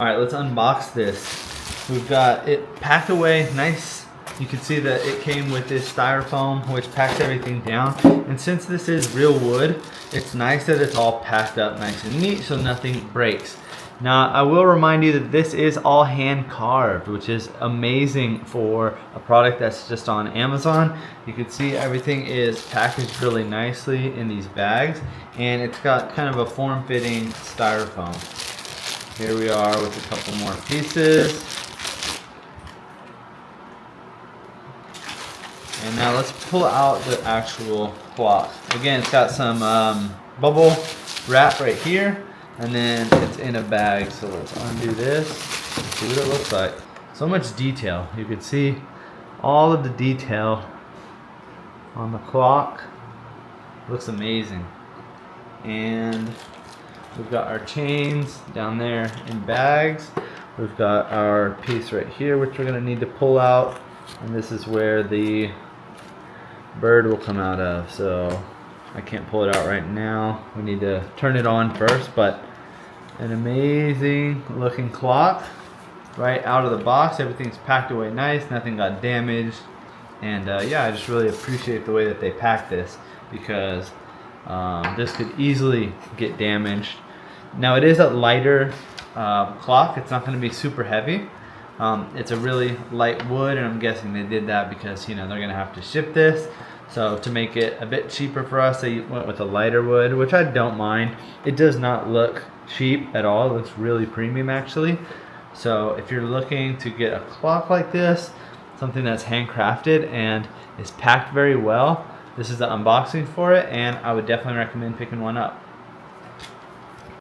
All right, let's unbox this. We've got it packed away nice. You can see that it came with this styrofoam, which packs everything down. And since this is real wood, it's nice that it's all packed up nice and neat so nothing breaks. Now, I will remind you that this is all hand carved, which is amazing for a product that's just on Amazon. You can see everything is packaged really nicely in these bags, and it's got kind of a form-fitting styrofoam. Here we are with a couple more pieces. And now let's pull out the actual clock. Again, it's got some bubble wrap right here, and then it's in a bag. So let's undo this, see what it looks like. So much detail. You can see all of the detail on the clock. Looks amazing. And we've got our chains down there in bags. We've got our piece right here, which we're gonna need to pull out. And this is where the bird will come out of. So I can't pull it out right now. We need to turn it on first, but an amazing looking clock right out of the box. Everything's packed away nice, nothing got damaged. And yeah, I just really appreciate the way that they packed this, because this could easily get damaged. Now it is a lighter clock. It's not going to be super heavy. It's a really light wood, and I'm guessing they did that because they're going to have to ship this. So to make it a bit cheaper for us, they went with a lighter wood, which I don't mind. It does not look cheap at all. It looks really premium actually. So if you're looking to get a clock like this, something that's handcrafted and is packed very well, this is the unboxing for it, and I would definitely recommend picking one up.